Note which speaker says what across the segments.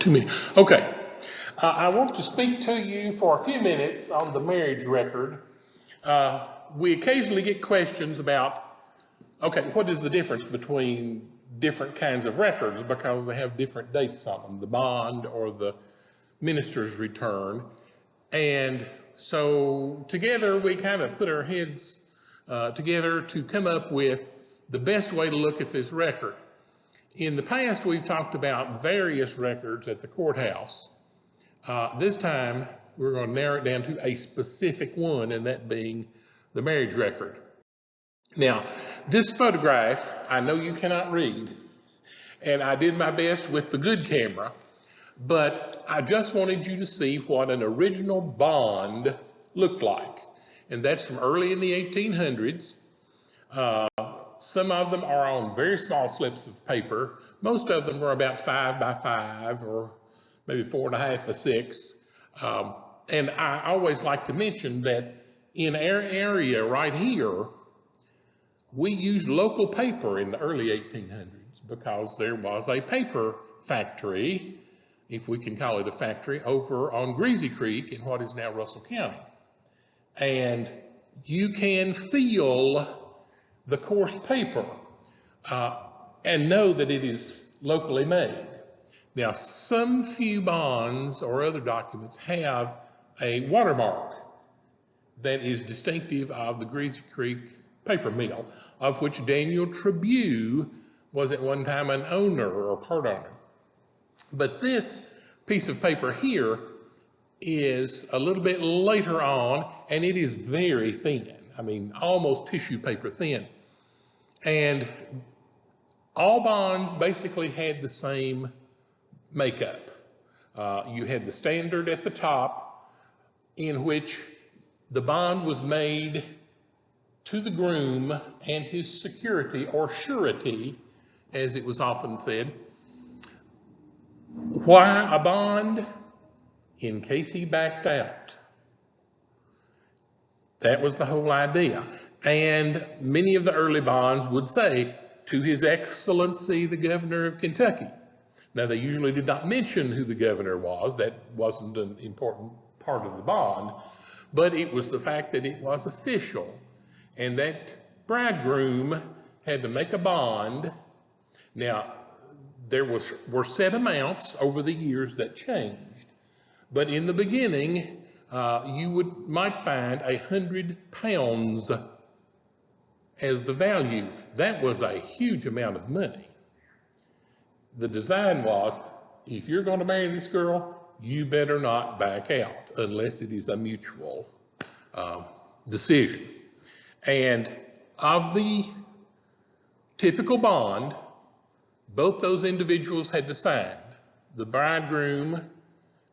Speaker 1: Too many. Okay. I want to speak to you for a few minutes on the marriage record. We occasionally get questions about, okay, what is the difference between different kinds of records because they have different dates on them, the bond or the minister's return. And so together we kind of put our heads together to come up with the best way to look at this record. In the past, we've talked about various records at the courthouse. This time, we're going to narrow it down to a specific one, and that being the marriage record. Now, this photograph, I know you cannot read, and I did my best with the good camera, but I just wanted you to see what an original bond looked like. And that's from early in the 1800s. Some of them are on very small slips of paper. Most of them were about 5 by 5 or maybe 4.5 by 6. And I always like to mention that in our area right here, we used local paper in the early 1800s because there was a paper factory, if we can call it a factory, over on Greasy Creek in what is now Russell County. And you can feel the coarse paper and know that it is locally made. Now, some few bonds or other documents have a watermark that is distinctive of the Greasy Creek paper mill, of which Daniel Trabue was at one time an owner or part owner. But this piece of paper here is a little bit later on, and it is very thin. I mean, almost tissue paper thin. And all bonds basically had the same makeup. You had the standard at the top in which the bond was made to the groom and his security or surety, as it was often said. Why a bond? In case he backed out. That was the whole idea. And many of the early bonds would say, to His Excellency the Governor of Kentucky. Now, they usually did not mention who the governor was. That wasn't an important part of the bond. But it was the fact that it was official. And that bridegroom had to make a bond. Now, there were set amounts over the years that changed. But in the beginning, you might find 100 pounds as the value. That was a huge amount of money. The design was, if you're going to marry this girl, you better not back out unless it is a mutual decision. And of the typical bond, both those individuals had to sign, the bridegroom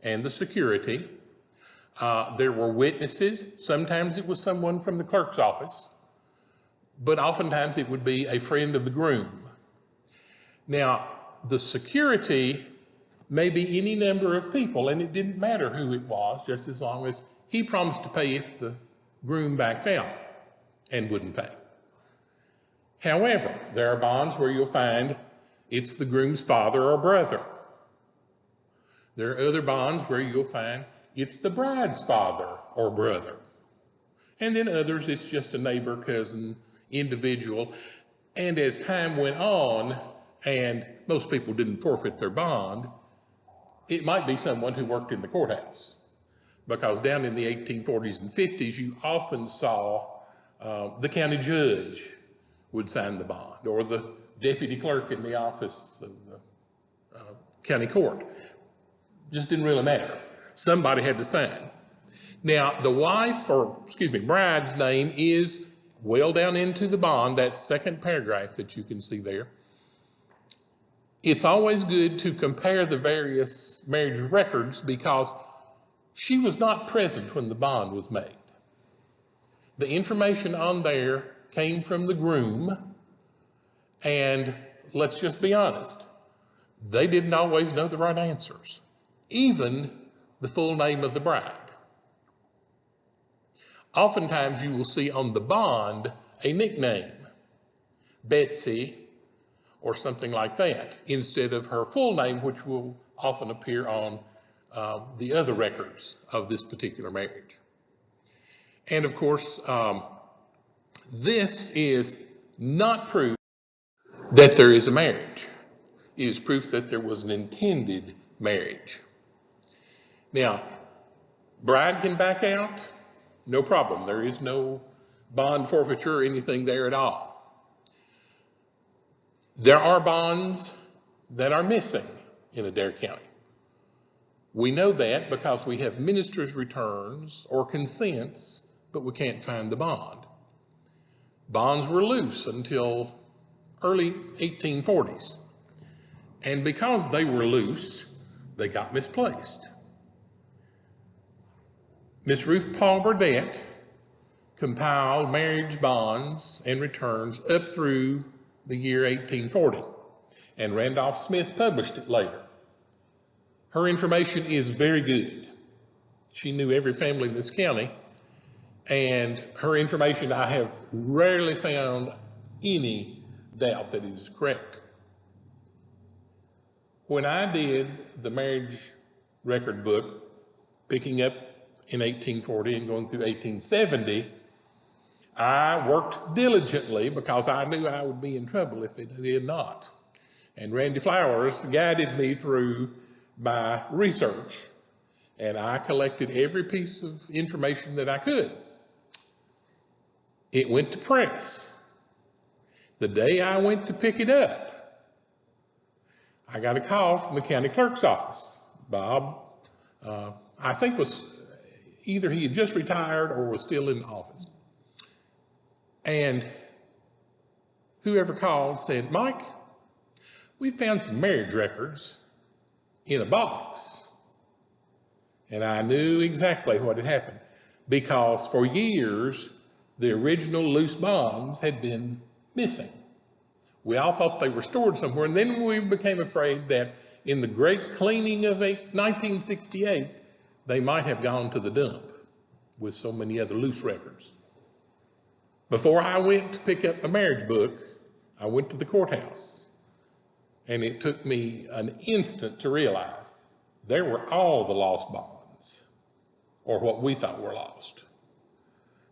Speaker 1: and the security. There were witnesses. Sometimes it was someone from the clerk's office, but oftentimes it would be a friend of the groom. Now, the security may be any number of people, and it didn't matter who it was, just as long as he promised to pay if the groom backed out and wouldn't pay. However, there are bonds where you'll find it's the groom's father or brother. There are other bonds where you'll find it's the bride's father or brother. And then others, it's just a neighbor, cousin, individual. And as time went on, and most people didn't forfeit their bond, it might be someone who worked in the courthouse. Because down in the 1840s and 50s, you often saw the county judge would sign the bond, or the deputy clerk in the office of the county court. Just didn't really matter. Somebody had to sign. Now, the bride's name is well down into the bond, that second paragraph that you can see there. It's always good to compare the various marriage records because she was not present when the bond was made. The information on there came from the groom, and let's just be honest, they didn't always know the right answers, even the full name of the bride. Oftentimes you will see on the bond a nickname, Betsy, or something like that, instead of her full name, which will often appear on the other records of this particular marriage. And of course, this is not proof that there is a marriage. It is proof that there was an intended marriage. Now, bride can back out, no problem. There is no bond forfeiture or anything there at all. There are bonds that are missing in Adair County. We know that because we have ministers' returns or consents, but we can't find the bond. Bonds were loose until early 1840s. And because they were loose, they got misplaced. Miss Ruth Paul Burdett compiled marriage bonds and returns up through the year 1840, and Randolph Smith published it later. Her information is very good. She knew every family in this county, and her information, I have rarely found any doubt that it is correct. When I did the marriage record book, picking up in 1840 and going through 1870, I worked diligently because I knew I would be in trouble if it did not. And Randy Flowers guided me through my research, and I collected every piece of information that I could. It went to press. The day I went to pick it up, I got a call from the county clerk's office. Bob, I think was either he had just retired or was still in the office. And whoever called said, Mike, we found some marriage records in a box. And I knew exactly what had happened because for years, the original loose bonds had been missing. We all thought they were stored somewhere, and then we became afraid that in the great cleaning of 1968, they might have gone to the dump with so many other loose records. Before I went to pick up a marriage book, I went to the courthouse, and it took me an instant to realize there were all the lost bonds, or what we thought were lost.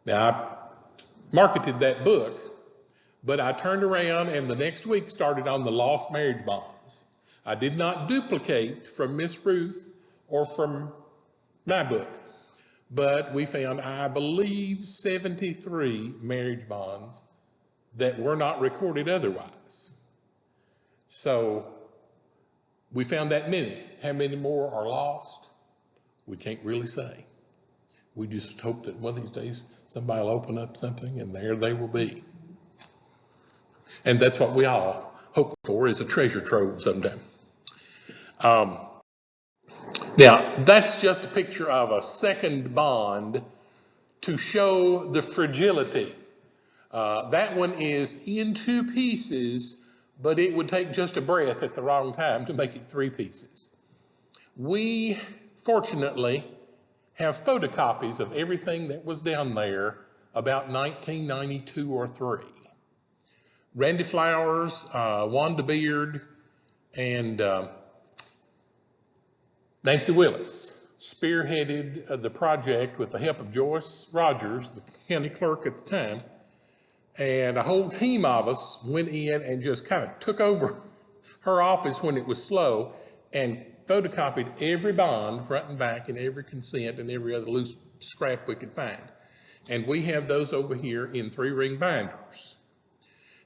Speaker 1: Now, I marketed that book, but I turned around and the next week started on the lost marriage bonds. I did not duplicate from Miss Ruth or from my book, but we found, I believe, 73 marriage bonds that were not recorded otherwise. So we found that many. How many more are lost? We can't really say. We just hope that one of these days somebody will open up something and there they will be. And that's what we all hope for, is a treasure trove someday. Now, that's just a picture of a second bond to show the fragility. That one is in two pieces, but it would take just a breath at the wrong time to make it three pieces. We, fortunately, have photocopies of everything that was down there about 1992 or 3. Randy Flowers, Wanda Beard, and Nancy Willis spearheaded the project with the help of Joyce Rogers, the county clerk at the time, and a whole team of us went in and just kind of took over her office when it was slow and photocopied every bond front and back and every consent and every other loose scrap we could find. And we have those over here in 3-ring binders.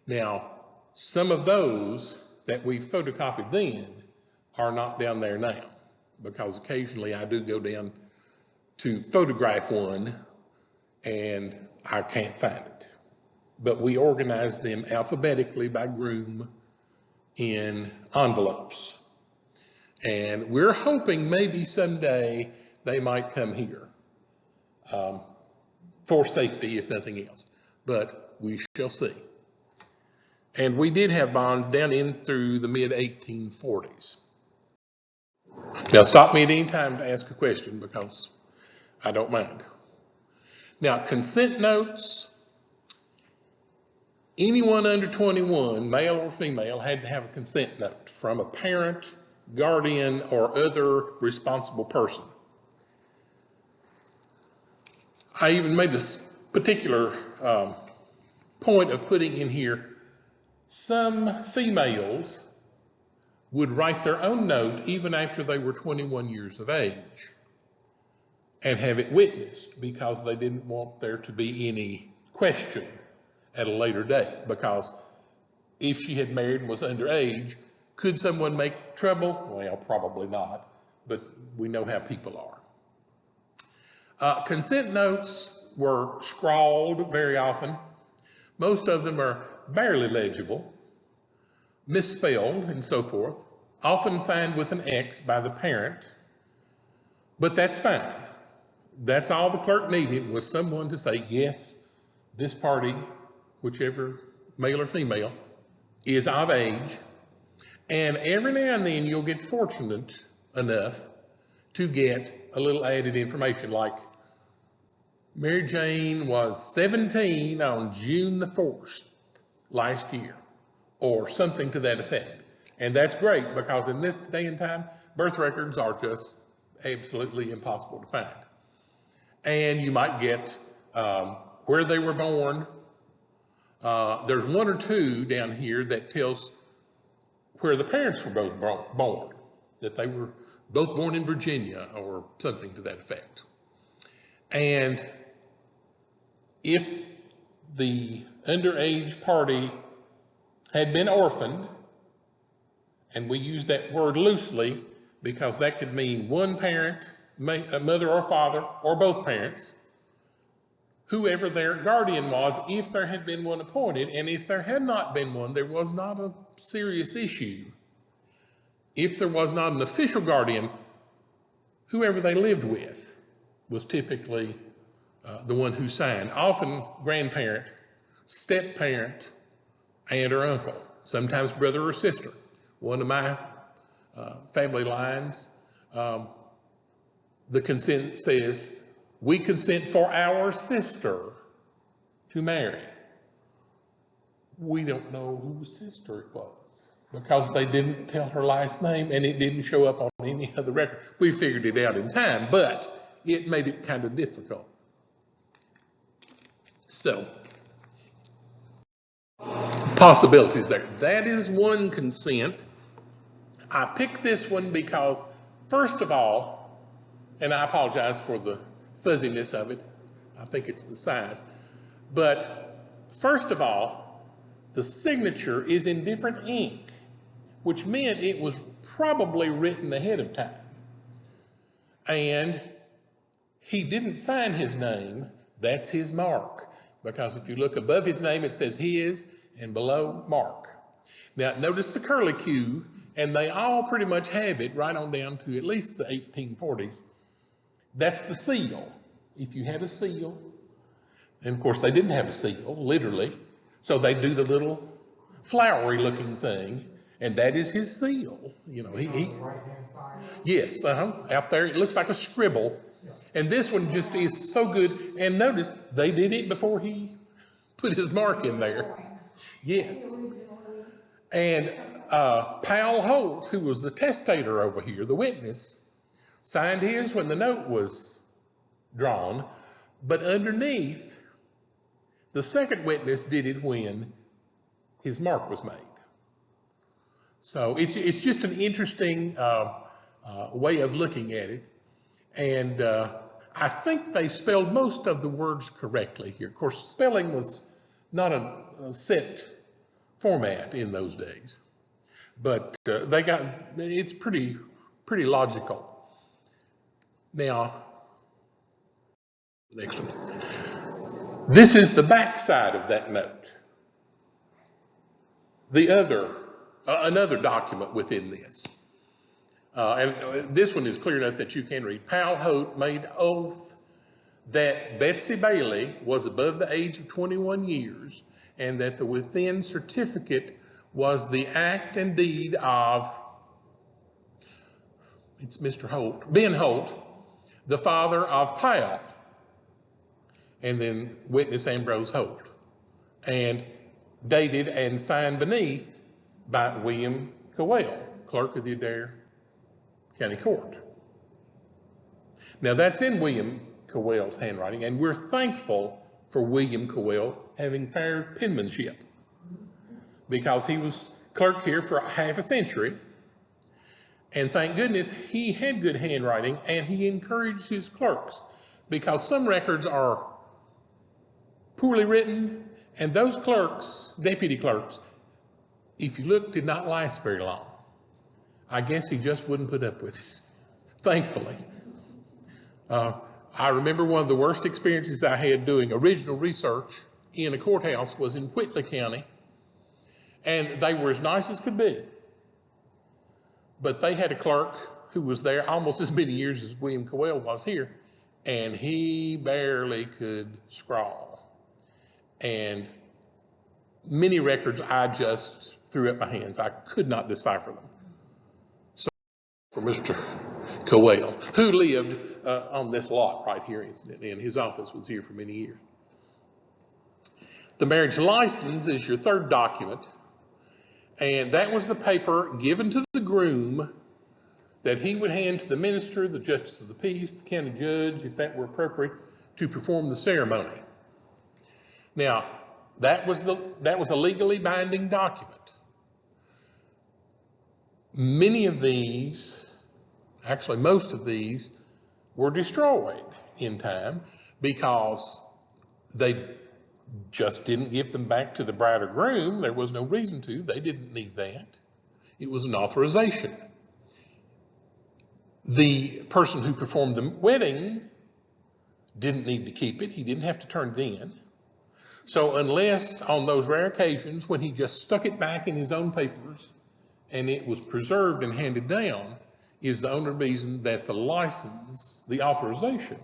Speaker 1: Now, some of those that we photocopied then are not down there now, because occasionally I do go down to photograph one and I can't find it. But we organize them alphabetically by groom in envelopes. And we're hoping maybe someday they might come here for safety, if nothing else. But we shall see. And we did have bonds down in through the mid-1840s. Now, stop me at any time to ask a question because I don't mind. Now, consent notes, anyone under 21, male or female, had to have a consent note from a parent, guardian, or other responsible person. I even made this particular point of putting in here, some females would write their own note even after they were 21 years of age and have it witnessed, because they didn't want there to be any question at a later date. Because if she had married and was underage, could someone make trouble? Well, probably not, but we know how people are. Consent notes were scrawled very often. Most of them are barely legible, misspelled, and so forth, often signed with an X by the parent, but that's fine. That's all the clerk needed, was someone to say, yes, this party, whichever male or female, is of age. And every now and then you'll get fortunate enough to get a little added information, like Mary Jane was 17 on June the 4th last year, or something to that effect. And that's great, because in this day and time, birth records are just absolutely impossible to find. And you might get where they were born. There's one or two down here that tells where the parents were both born, that they were both born in Virginia or something to that effect. And if the underage party had been orphaned, and we use that word loosely because that could mean one parent, a mother or father, or both parents, whoever their guardian was, if there had been one appointed, and if there had not been one, there was not a serious issue. If there was not an official guardian, whoever they lived with was typically the one who signed. Often grandparent, step-parent, aunt or uncle, sometimes brother or sister. One of my family lines, the consent says, we consent for our sister to marry. We don't know whose sister it was, because they didn't tell her last name and it didn't show up on any other record. We figured it out in time, but it made it kind of difficult. So, possibilities there. That is one consent. I picked this one because, first of all, and I apologize for the fuzziness of it, I think it's the size, but first of all, the signature is in different ink, which meant it was probably written ahead of time. And he didn't sign his name, that's his mark. Because if you look above his name, it says his, and below, mark. Now, notice the curlicue, and they all pretty much have it right on down to at least the 1840s. That's the seal. If you have a seal, and of course they didn't have a seal, literally, so they do the little flowery looking thing, and that is his seal. You know, he yes, out there, it looks like a scribble. And this one just is so good. And notice, they did it before he put his mark in there. Yes. And Powell Holt, who was the testator over here, the witness, signed his when the note was drawn. But underneath, the second witness did it when his mark was made. So it's just an interesting way of looking at it. And I think they spelled most of the words correctly here. Of course, spelling was not a set format in those days, but it's pretty logical. Now, next one. This is the back side of that note. Another document within this. And this one is clear enough that you can read. Powell Holt made oath that Betsy Bailey was above the age of 21 years and that the within certificate was the act and deed of, it's Mr. Holt, Ben Holt, the father of Powell, and then witness Ambrose Holt, and dated and signed beneath by William Cowell, clerk of the Adair County Court. Now that's in William Cowell's handwriting, and we're thankful for William Cowell having fair penmanship, because he was clerk here for half a century, and thank goodness he had good handwriting, and he encouraged his clerks, because some records are poorly written, and those clerks, deputy clerks, if you look, did not last very long. I guess he just wouldn't put up with it, thankfully. I remember one of the worst experiences I had doing original research in a courthouse was in Whitley County, and they were as nice as could be. But they had a clerk who was there almost as many years as William Cowell was here, and he barely could scrawl. And many records I just threw up my hands. I could not decipher them. So for Mr. Cowell, who lived on this lot right here, incidentally, and his office was here for many years. The marriage license is your third document, and that was the paper given to the groom that he would hand to the minister, the justice of the peace, the county judge, if that were appropriate, to perform the ceremony. Now, that was a legally binding document. Many of these, actually most of these, were destroyed in time because they just didn't give them back to the bride or groom. There was no reason to. They didn't need that. It was an authorization. The person who performed the wedding didn't need to keep it. He didn't have to turn it in. So unless on those rare occasions when he just stuck it back in his own papers and it was preserved and handed down, is the only reason that the license, the authorization,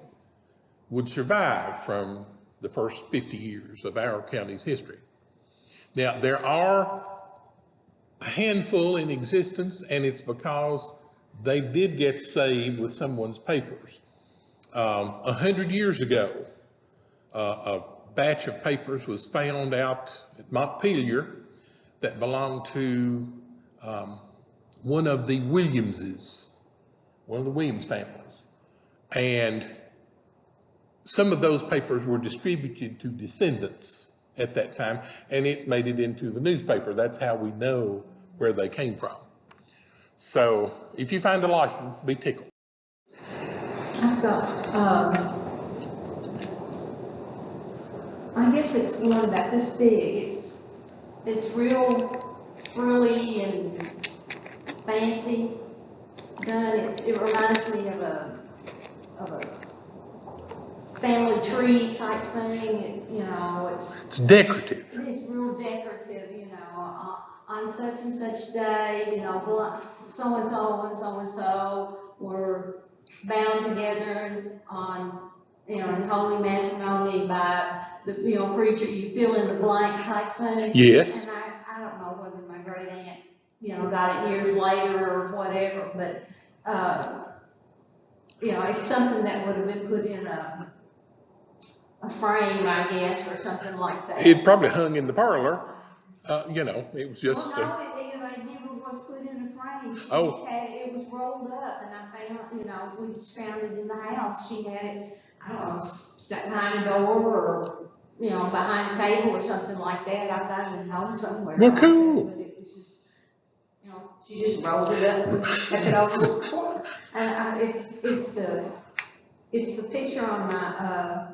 Speaker 1: would survive from the first 50 years of our county's history. Now, there are a handful in existence, and it's because they did get saved with someone's papers. 100 years ago, a batch of papers was found out at Montpelier that belonged to one of the Williamses, one of the Williams families. And some of those papers were distributed to descendants at that time, and it made it into the newspaper. That's how we know where they came from. So if you find a license, be tickled.
Speaker 2: I've got, I guess it's one about this big. It's real frilly and fancy done. It reminds me of a family tree type thing. It's
Speaker 1: decorative.
Speaker 2: It's real decorative. On such and such day, so and so and so and so were bound together on, in holy matrimony by the, preacher. You fill in the blank type thing.
Speaker 1: Yes.
Speaker 2: And I don't know whether my great aunt, got it years later or whatever, but it's something that would have been put in a frame, I guess, or something like that.
Speaker 1: It probably hung in the parlor. It was just.
Speaker 2: Well, no, it never was put in a frame. She
Speaker 1: Oh.
Speaker 2: just had it. It was rolled up, and I found, we just found it in the house. She had it, I don't know, stuck behind a door or, behind a table or something like that. I've got it at home somewhere.
Speaker 1: Well, cool.
Speaker 2: But it was just, she just rolled it up and kept it over the floor. And it's the picture on my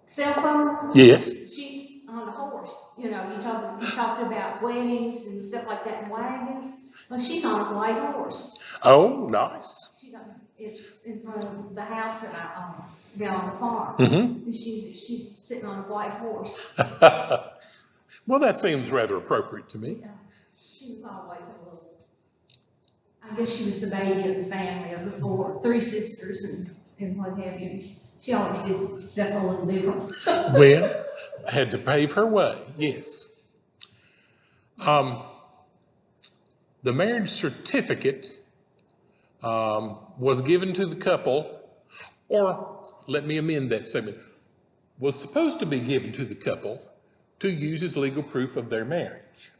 Speaker 2: cell phone.
Speaker 1: Yes.
Speaker 2: She's on a horse. You talked about weddings and stuff like that and wagons. Well, she's on a white horse.
Speaker 1: Oh, nice.
Speaker 2: It's in front of the house that I own down on the farm.
Speaker 1: Mm-hmm.
Speaker 2: And she's sitting on a white horse.
Speaker 1: Well, that seems rather appropriate to me.
Speaker 2: Yeah. She was always a little, I guess she was the baby of the family of the three sisters and what have you. She always did stuff a little different.
Speaker 1: Well, had to pave her way, yes. The marriage certificate was given to the couple, or let me amend that statement, was supposed to be given to the couple to use as legal proof of their marriage.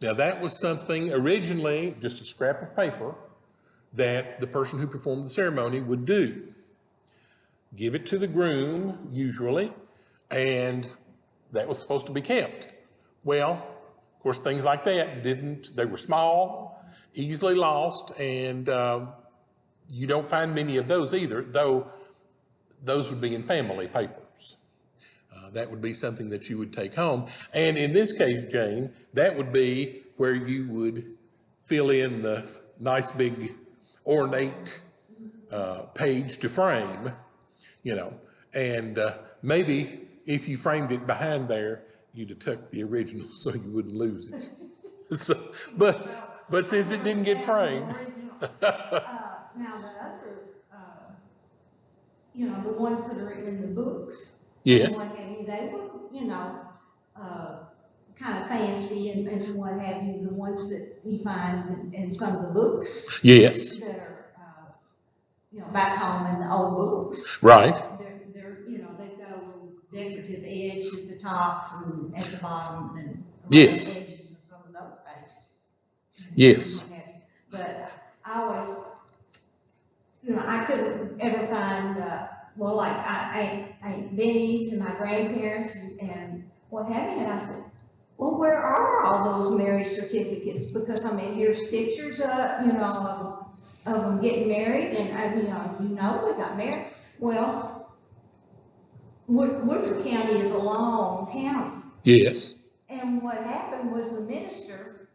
Speaker 1: Now that was something originally, just a scrap of paper, that the person who performed the ceremony would do. Give it to the groom, usually, and that was supposed to be kept. Well, of course, things like that they were small, easily lost, and you don't find many of those either, though those would be in family papers. That would be something that you would take home. And in this case, Jane, that would be where you would fill in the nice big ornate page to frame, and maybe if you framed it behind there, you'd have tucked the original so you wouldn't lose it. But since it didn't get framed.
Speaker 2: Now the other, the ones that are in the books.
Speaker 1: Yes.
Speaker 2: And what have you, they look, kind of fancy and what have you, the ones that you find in some of the books.
Speaker 1: Yes.
Speaker 2: That are, back home in the old books.
Speaker 1: Right.
Speaker 2: They're they've got a little decorative edge at the top and at the bottom and
Speaker 1: yes.
Speaker 2: edges of some of those pages.
Speaker 1: Yes.
Speaker 2: But I always, I couldn't ever find, like Aunt Benny's and my grandparents and what have you, and I said, well, where are all those marriage certificates? Because, here's pictures of them getting married, and, they got married. Well, Woodford County is a long county.
Speaker 1: Yes.
Speaker 2: And what happened was the minister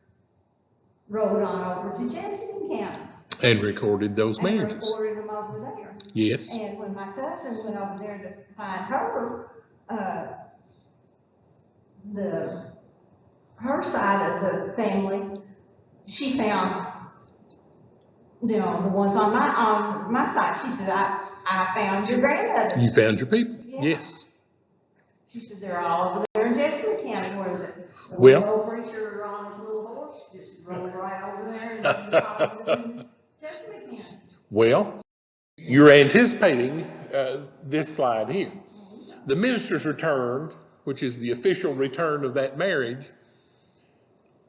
Speaker 2: rode on over to Jefferson County.
Speaker 1: And recorded those marriages.
Speaker 2: And recorded them over there.
Speaker 1: Yes.
Speaker 2: And when my cousin went over there to find her, her side of the family, she found, the ones on my side. She said, I found your grandmothers.
Speaker 1: You found your people.
Speaker 2: Yeah.
Speaker 1: Yes.
Speaker 2: She said, they're all over there in Jessamine County, where the old preacher on his little horse just rode right over there and deposited in Jessamine County.
Speaker 1: Well, you're anticipating this slide here. The minister's return, which is the official return of that marriage,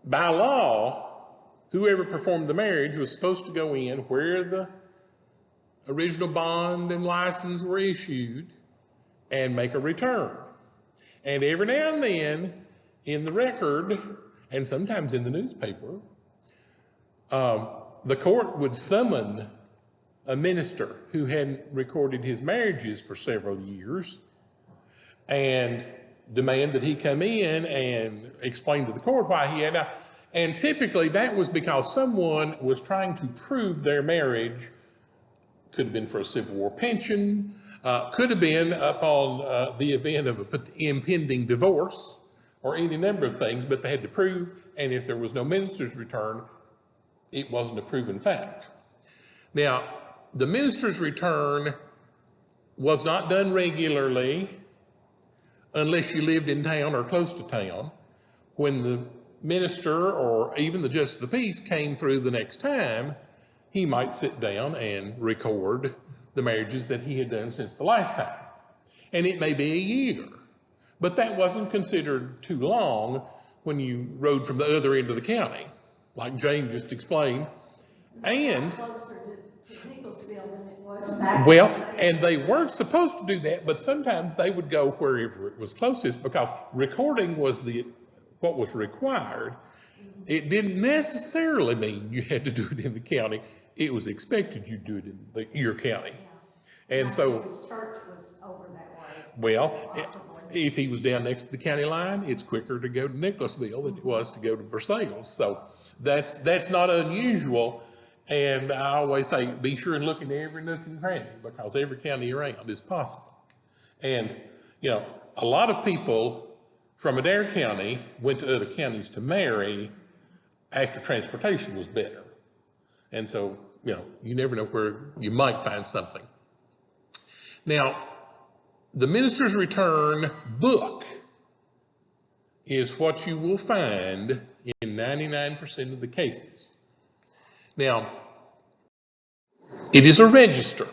Speaker 1: by law, whoever performed the marriage was supposed to go in where the original bond and license were issued and make a return. And every now and then in the record, and sometimes in the newspaper, the court would summon a minister who hadn't recorded his marriages for several years and demand that he come in and explain to the court why he had. And typically that was because someone was trying to prove their marriage. Could have been for a Civil War pension, could have been upon the event of an impending divorce, or any number of things, but they had to prove, and if there was no minister's return, it wasn't a proven fact. Now, the minister's return was not done regularly unless you lived in town or close to town. When the minister or even the justice of the peace came through the next time, he might sit down and record the marriages that he had done since the last time. And it may be a year, but that wasn't considered too long when you rode from the other end of the county, like Jane just explained. And
Speaker 2: closer to Nicholsville than it was back.
Speaker 1: well, and they weren't supposed to do that, but sometimes they would go wherever it was closest because recording was what was required. It didn't necessarily mean you had to do it in the county. It was expected you do it in your county.
Speaker 2: Yeah.
Speaker 1: And so,
Speaker 2: his church was over that way.
Speaker 1: well,
Speaker 2: Possibly.
Speaker 1: if he was down next to the county line, it's quicker to go to Nicholasville than it was to go to Versailles. So that's not unusual. And I always say, be sure and look in every nook and cranny because every county around is possible. And, a lot of people from Adair County went to other counties to marry after transportation was better. And so, you never know where you might find something. Now, the minister's return book is what you will find in 99% of the cases. Now, it is a register,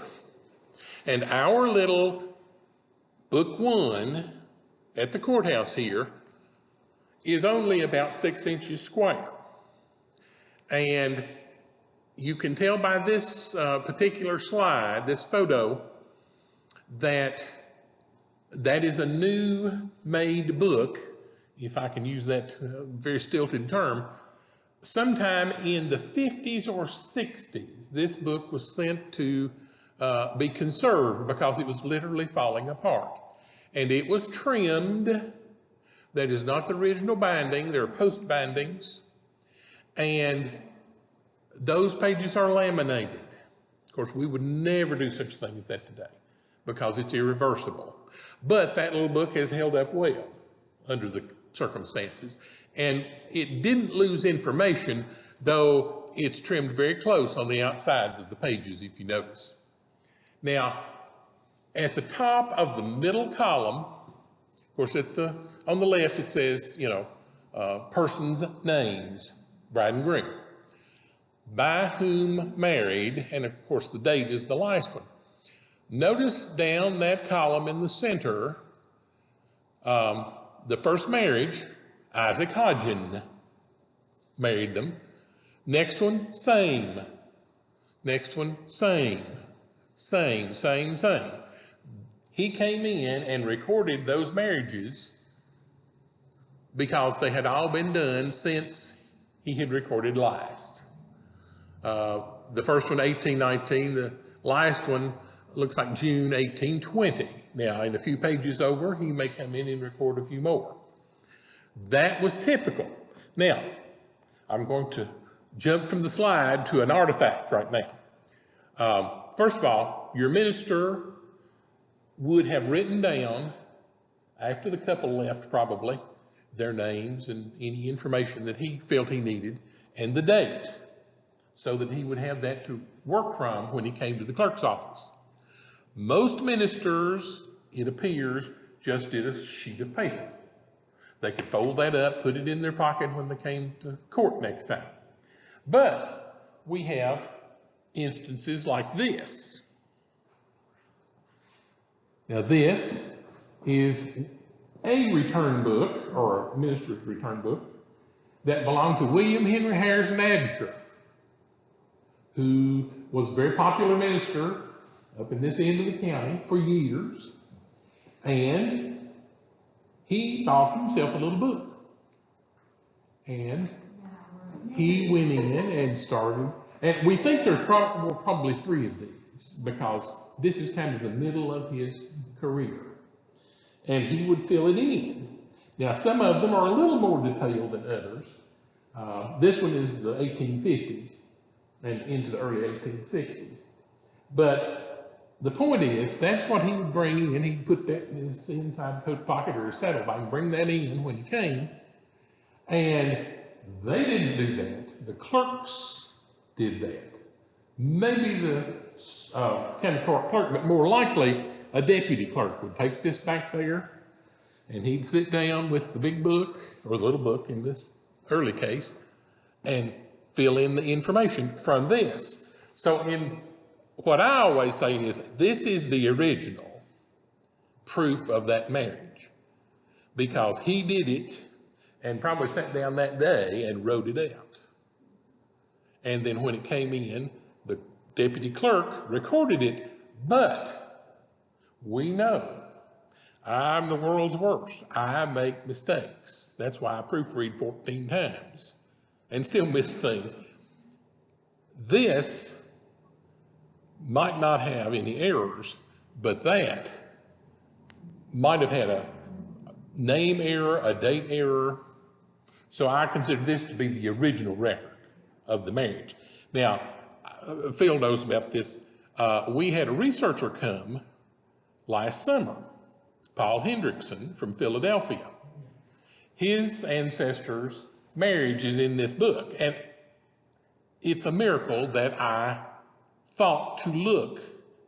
Speaker 1: and our little book 1 at the courthouse here is only about 6 inches square. And you can tell by this particular slide, this photo, that is a new made book, if I can use that very stilted term. Sometime in the 50s or 60s, this book was sent to be conserved because it was literally falling apart. And it was trimmed. That is not the original binding. They're post bindings. And those pages are laminated. Of course, we would never do such thing as that today because it's irreversible. But that little book has held up well under the circumstances. And it didn't lose information, though it's trimmed very close on the outsides of the pages, if you notice. Now, at the top of the middle column, of course, on the left it says, persons' names, bride and groom. By whom married, and of course the date is the last one. Notice down that column in the center, the first marriage, Isaac Hodgin married them. Next one, same. Next one, same. Same. He came in and recorded those marriages because they had all been done since he had recorded last. The first one, 1819, the last one looks like June 1820. Now, in a few pages over, he may come in and record a few more. That was typical. Now, I'm going to jump from the slide to an artifact right now. First of all, your minister would have written down, after the couple left probably, their names and any information that he felt he needed, and the date, so that he would have that to work from when he came to the clerk's office. Most ministers, it appears, just did a sheet of paper. They could fold that up, put it in their pocket when they came to court next time. But we have instances like this. Now this is a return book, or a minister's return book, that belonged to William Henry Harrison Absher, who was a very popular minister up in this end of the county for years, and he thought himself a little book. And he went in and started, and we think there's probably three of these, because this is kind of the middle of his career. And he would fill it in. Now, some of them are a little more detailed than others. This one is the 1850s and into the early 1860s. But the point is, that's what he would bring in. He'd put that in his inside coat pocket or his saddlebag and bring that in when he came. And they didn't do that. The clerks did that. Maybe the county clerk, but more likely a deputy clerk would take this back there, and he'd sit down with the big book, or the little book in this early case, and fill in the information from this. So what I always say is, this is the original proof of that marriage, because he did it and probably sat down that day and wrote it out. And then when it came in, the deputy clerk recorded it, but we know I'm the world's worst. I make mistakes. That's why I proofread 14 times and still miss things. This might not have any errors, but that might have had a name error, a date error. So I consider this to be the original record of the marriage. Now, Phil knows about this. We had a researcher come last summer. It's Paul Hendrickson from Philadelphia. His ancestors' marriage is in this book. And it's a miracle that I thought to look,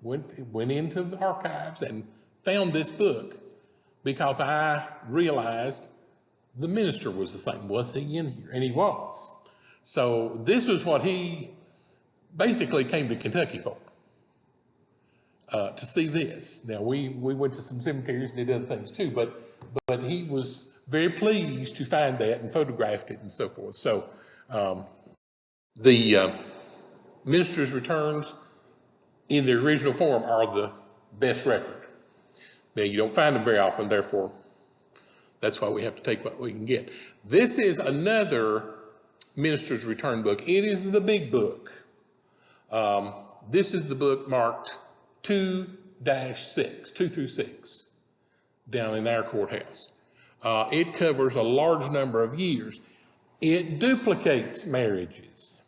Speaker 1: went into the archives and found this book, because I realized the minister was the same. Was he in here? And he was. So this was what he basically came to Kentucky for, to see this. Now, we went to some cemeteries and did other things too, but he was very pleased to find that and photographed it and so forth. So The minister's returns in their original form are the best record. Now, you don't find them very often, therefore, that's why we have to take what we can get. This is another minister's return book. It is the big book. This is the book marked 2-6, 2 through 6, down in our courthouse. It covers a large number of years. It duplicates marriages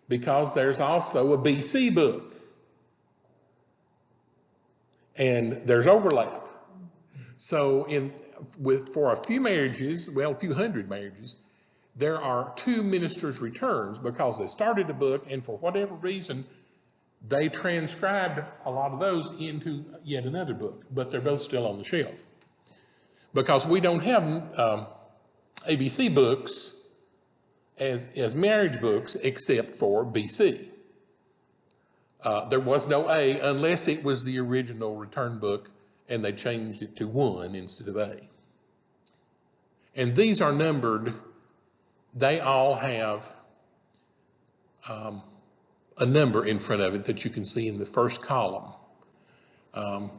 Speaker 1: because there's also a BC book. And there's overlap. So for a few marriages, well, a few hundred marriages, there are 2 ministers' returns because they started a book and for whatever reason, they transcribed a lot of those into yet another book, but they're both still on the shelf. Because we don't have ABC books as marriage books except for BC. There was no A unless it was the original return book and they changed it to 1 instead of A. And these are numbered. They all have a number in front of it that you can see in the first column.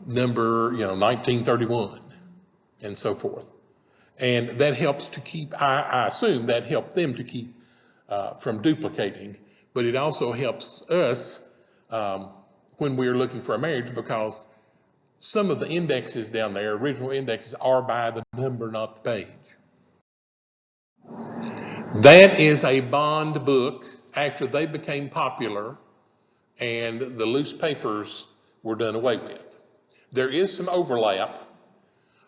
Speaker 1: Number, 1931 and so forth. And that helps to keep, I assume that helped them to keep from duplicating, but it also helps us when we're looking for a marriage because some of the indexes down there, original indexes, are by the number, not the page. That is a bond book after they became popular and the loose papers were done away with. There is some overlap,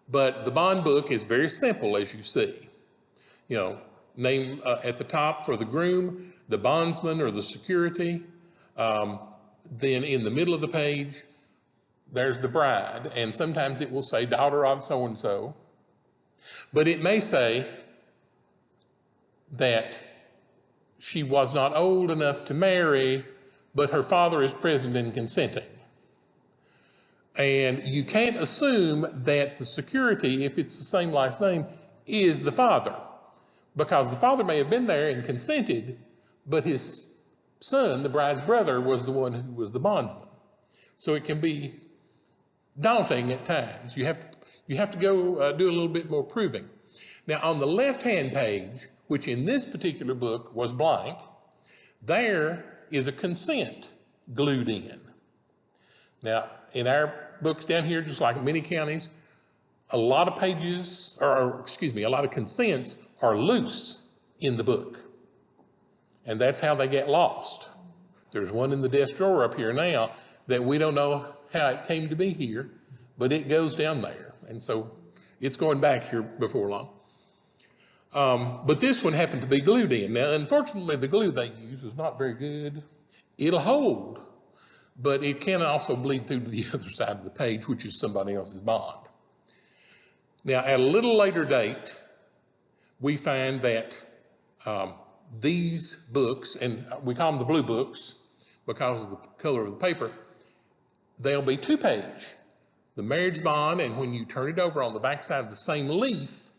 Speaker 1: but the bond book is very simple, as you see. Name at the top for the groom, the bondsman or the security. Then in the middle of the page, there's the bride, and sometimes it will say daughter of so-and-so, but it may say that she was not old enough to marry, but her father is present and consenting. And you can't assume that the security, if it's the same last name, is the father, because the father may have been there and consented, but his son, the bride's brother, was the one who was the bondsman. So it can be daunting at times. You have to go do a little bit more proving. Now on the left-hand page, which in this particular book was blank, there is a consent glued in. Now in our books down here, just like many counties, a lot of pages, a lot of consents are loose in the book. And that's how they get lost. There's one in the desk drawer up here now that we don't know how it came to be here, but it goes down there. And so it's going back here before long. But this one happened to be glued in. Now, unfortunately, the glue they use is not very good. It'll hold, but it can also bleed through to the other side of the page, which is somebody else's bond. Now, at a little later date, we find that these books, and we call them the blue books because of the color of the paper, they'll be 2-page. The marriage bond, and when you turn it over on the back side of the same leaf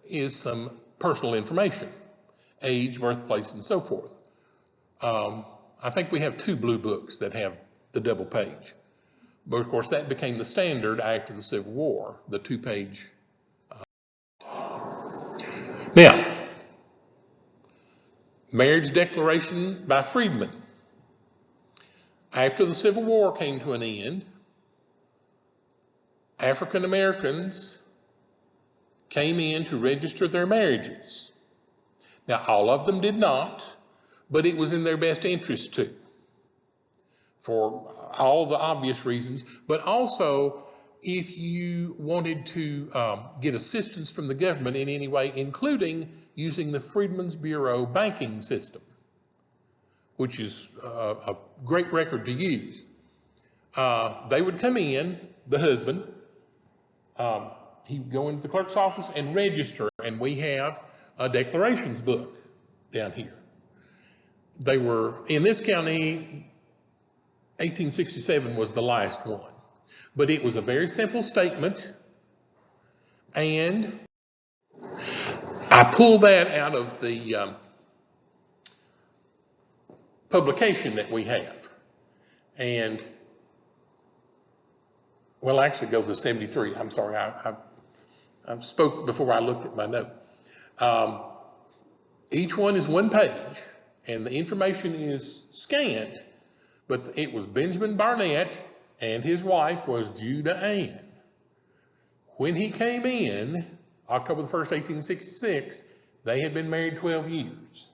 Speaker 1: is some personal information, age, birthplace, and so forth. I think we have 2 blue books that have the double page. But of course that became the standard after the Civil War, the 2-page. Now, marriage declaration by freedmen. After the Civil War came to an end, African Americans came in to register their marriages. Now, all of them did not, but it was in their best interest to, for all the obvious reasons, but also if you wanted to get assistance from the government in any way, including using the Freedmen's Bureau banking system, which is a great record to use. They would come in, the husband, he would go into the clerk's office and register, and we have a declarations book down here. They were, in this county, 1867 was the last one, but it was a very simple statement, and I pulled that out of the publication that we have. And, well, actually it goes to 73. I'm sorry, I spoke before I looked at my note. Each one is one page, and the information is scant, but it was Benjamin Barnett, and his wife was Judah Ann. When he came in, October the 1st, 1866, they had been married 12 years.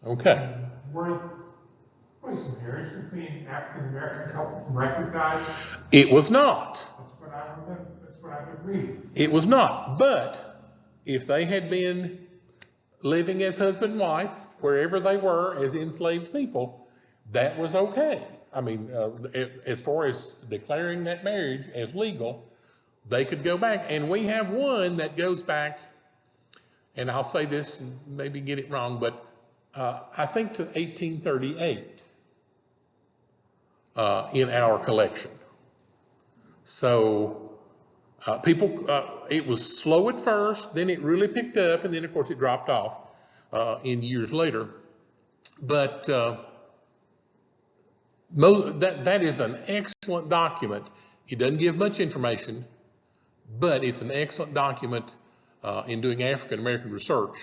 Speaker 1: Okay.
Speaker 3: Was the marriage between African American couple recognized?
Speaker 1: It was not.
Speaker 3: That's what I've been reading.
Speaker 1: It was not. But if they had been living as husband and wife, wherever they were as enslaved people, that was okay. I mean, as far as declaring that marriage as legal, they could go back. And we have one that goes back, and I'll say this and maybe get it wrong, but I think to 1838 in our collection. So it was slow at first, then it really picked up, and then of course it dropped off in years later. But that is an excellent document. It doesn't give much information, but it's an excellent document in doing African American research.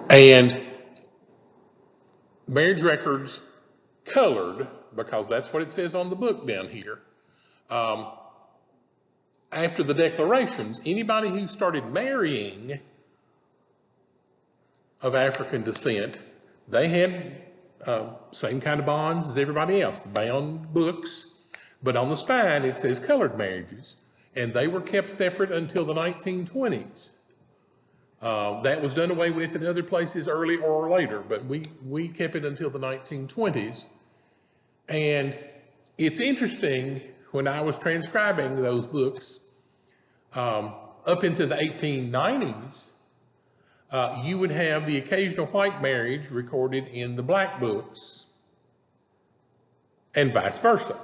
Speaker 1: And marriage records colored, because that's what it says on the book down here. After the declarations, anybody who started marrying of African descent, they had same kind of bonds as everybody else, bound books, but on the spine it says colored marriages, and they were kept separate until the 1920s. That was done away with in other places early or later, but we kept it until the 1920s. And it's interesting, when I was transcribing those books up into the 1890s, you would have the occasional white marriage recorded in the black books and vice versa.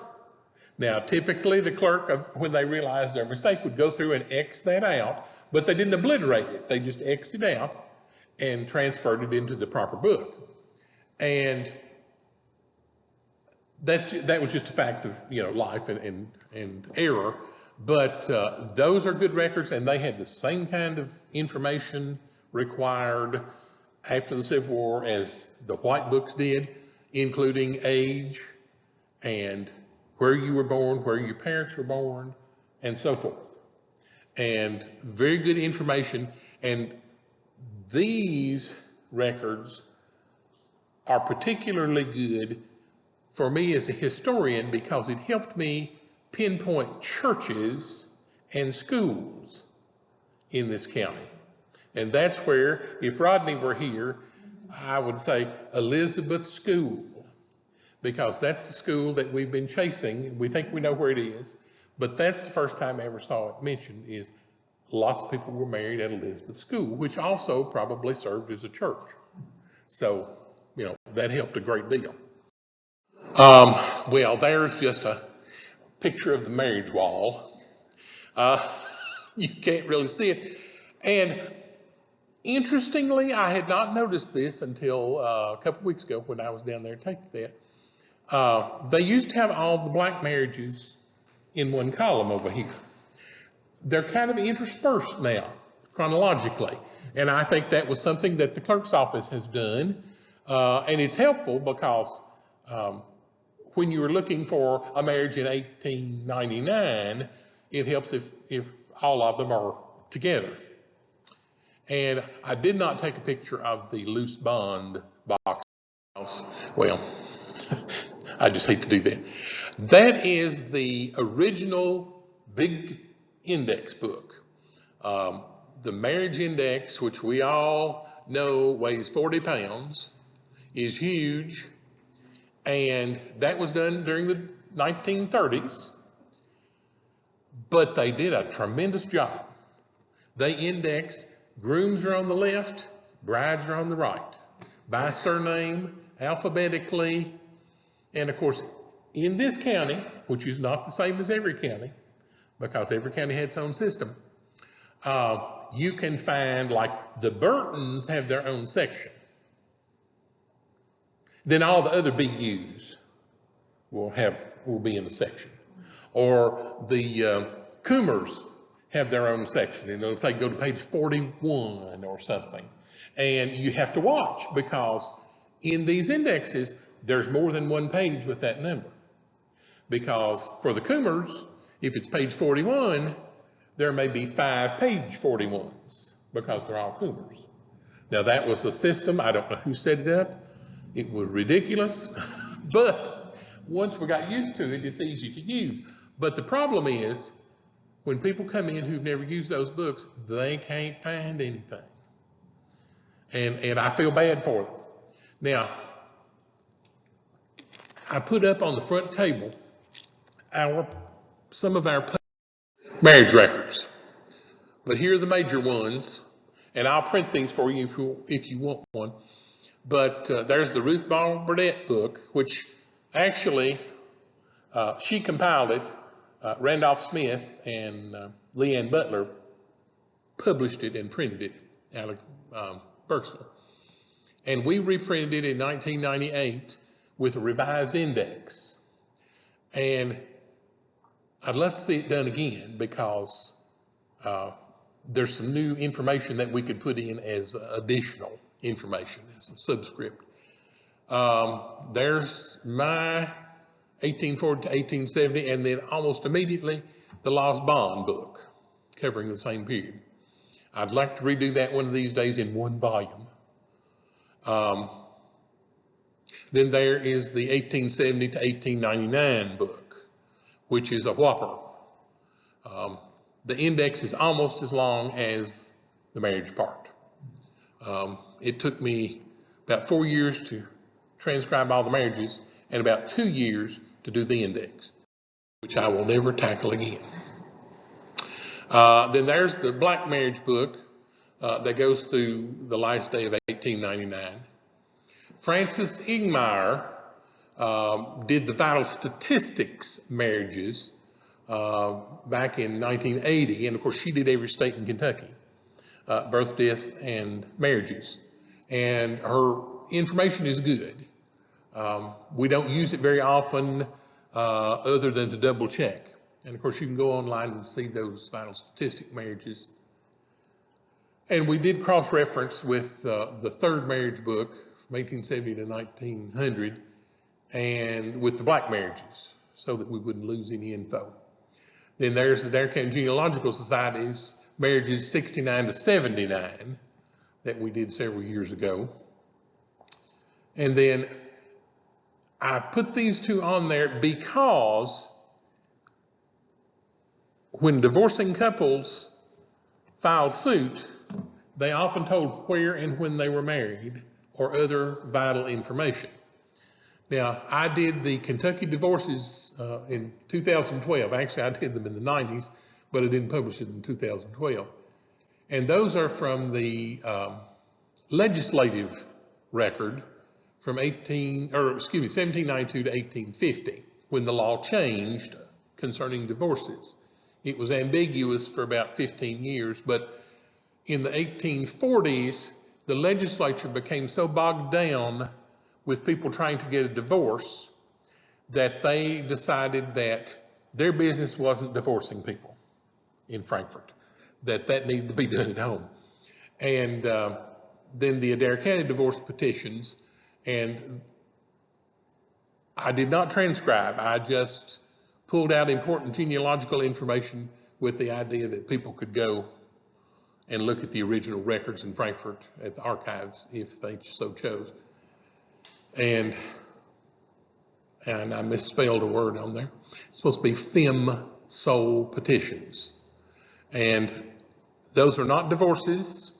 Speaker 1: Now, typically the clerk, when they realized their mistake, would go through and X that out, but they didn't obliterate it. They just X'd it out and transferred it into the proper book. And that was just a fact of life and error. But those are good records, and they had the same kind of information required after the Civil War as the white books did, including age and where you were born, where your parents were born, and so forth. And very good information. And these records are particularly good for me as a historian because it helped me pinpoint churches and schools in this county. And that's where, if Rodney were here, I would say Elizabeth School, because that's the school that we've been chasing. We think we know where it is, but that's the first time I ever saw it mentioned, is lots of people were married at Elizabeth School, which also probably served as a church. So, that helped a great deal. Well, there's just a picture of the marriage wall. You can't really see it. And interestingly, I had not noticed this until a couple weeks ago when I was down there taking that. They used to have all the black marriages in one column over here. They're kind of interspersed now, chronologically. And I think that was something that the clerk's office has done. And it's helpful because when you were looking for a marriage in 1899, it helps if all of them are together. And I did not take a picture of the loose bond box. Well, I just hate to do that. That is the original big index book. The marriage index, which we all know weighs 40 pounds, is huge. And that was done during the 1930s. But they did a tremendous job. They indexed grooms are on the left, brides are on the right, by surname, alphabetically. And of course, in this county, which is not the same as every county, because every county had its own system, you can find, like, the Burtons have their own section. then all the other BUs will be in the section. Or the Coomers have their own section, and it'll say go to page 41 or something. And you have to watch, because in these indexes, there's more than one page with that number. Because for the Coomers, if it's page 41, there may be 5 page 41s, because they're all Coomers. Now that was a system, I don't know who set it up. It was ridiculous, but once we got used to it, it's easy to use. But the problem is, when people come in who've never used those books, they can't find anything. And I feel bad for them. Now, I put up on the front table some of our marriage records. But here are the major ones, and I'll print these for you if you want one. But there's the Ruth Ball Burdett book, which actually she compiled it. Randolph Smith and Leanne Butler published it and printed it out of Burkesville. And we reprinted it in 1998 with a revised index. And I'd love to see it done again, because there's some new information that we could put in as additional information, as a subscript. There's my 1840 to 1870, and then almost immediately the Lost Bond book, covering the same period. I'd like to redo that one of these days in one volume. Then there is the 1870 to 1899 book, which is a whopper. The index is almost as long as the marriage part. It took me about 4 years to transcribe all the marriages, and about 2 years to do the index, which I will never tackle again. Then there's the Black Marriage book that goes through the last day of 1899. Frances Ingmeyer did the vital statistics marriages back in 1980, and of course she did every state in Kentucky, birth, deaths, and marriages. And her information is good. We don't use it very often other than to double check. And of course you can go online and see those vital statistic marriages. And we did cross-reference with the third marriage book from 1870 to 1900 and with the black marriages, so that we wouldn't lose any info. Then there's the Adair County Genealogical Society's marriages 69 to 79 that we did several years ago. And then I put these two on there because when divorcing couples filed suit, they often told where and when they were married or other vital information. Now, I did the Kentucky divorces in 2012. Actually, I did them in the 90s, but I didn't publish it in 2012. And those are from the legislative record from 1792 to 1850, when the law changed concerning divorces. It was ambiguous for about 15 years, but in the 1840s, the legislature became so bogged down with people trying to get a divorce that they decided that their business wasn't divorcing people in Frankfort, that needed to be done at home. And then the Adair County divorce petitions, and I did not transcribe, I just pulled out important genealogical information with the idea that people could go and look at the original records in Frankfort at the archives if they so chose. And I misspelled a word on there. It's supposed to be fem sole petitions. And those are not divorces,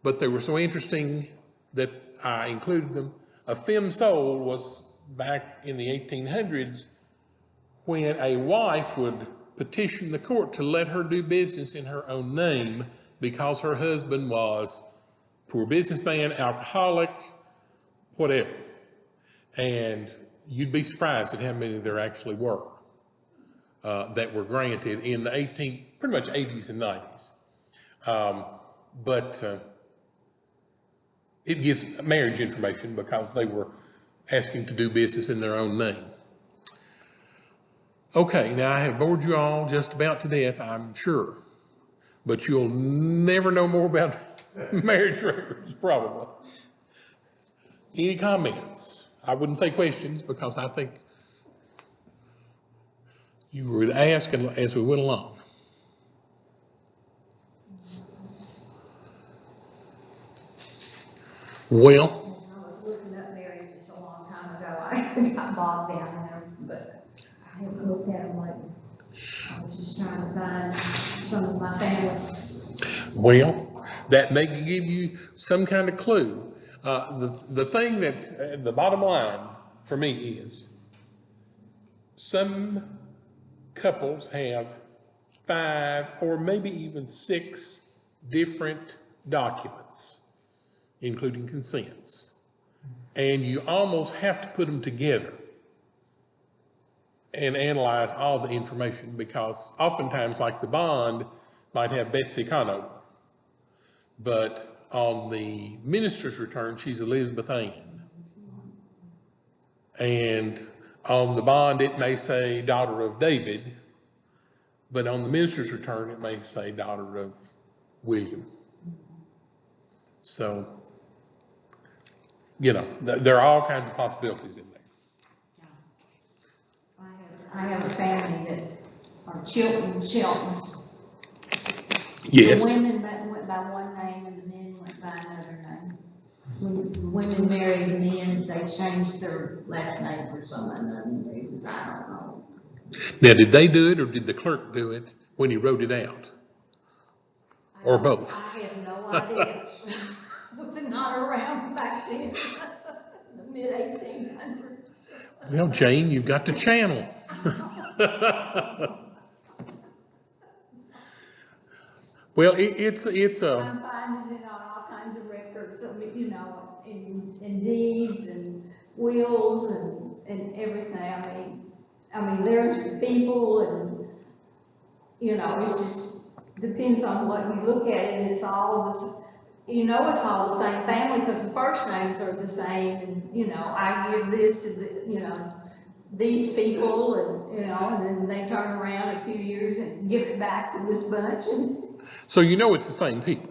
Speaker 1: but they were so interesting that I included them. A fem sole was back in the 1800s when a wife would petition the court to let her do business in her own name because her husband was poor businessman, alcoholic, whatever. And you'd be surprised at how many there actually were that were granted in the pretty much 80s and 90s. But it gives marriage information because they were asking to do business in their own name. Okay, now I have bored you all just about to death, I'm sure. But you'll never know more about marriage records, probably. Any comments? I wouldn't say questions because I think you would ask as we went along. Well,
Speaker 2: I was looking up marriages a long time ago. I got bogged down there, but I haven't looked at them lately. I was just trying to find some of my families.
Speaker 1: well, that may give you some kind of clue. The thing that, the bottom line for me is, some couples have 5 or maybe even 6 different documents, including consents. And you almost have to put them together and analyze all the information, because oftentimes, like the bond might have Betsy Conover, but on the minister's return, she's Elizabeth Ann. And on the bond, it may say daughter of David, but on the minister's return, it may say daughter of William. So, you know, there are all kinds of possibilities in there.
Speaker 2: I have a family that are Sheltons.
Speaker 1: Yes.
Speaker 2: The women went by one name and the men went by another name. When the women married the men, they changed their last name for some unknown reason. I don't know.
Speaker 1: Now, did they do it or did the clerk do it when he wrote it out? Or both?
Speaker 2: I have no idea. Was not around back then, the mid-1800s.
Speaker 1: Well, Jane, you've got to channel. Well, it's
Speaker 2: I'm finding it on all kinds of records, you know, in deeds and wills and everything. I mean, there's the people and, you know, it's just depends on what you look at, and it's all this, you know, it's all the same family because the first names are the same, and, you know, I give this to the, you know, these people, and, you know, and then they turn around in a few years and give it back to this bunch. And
Speaker 1: so you know it's the same people.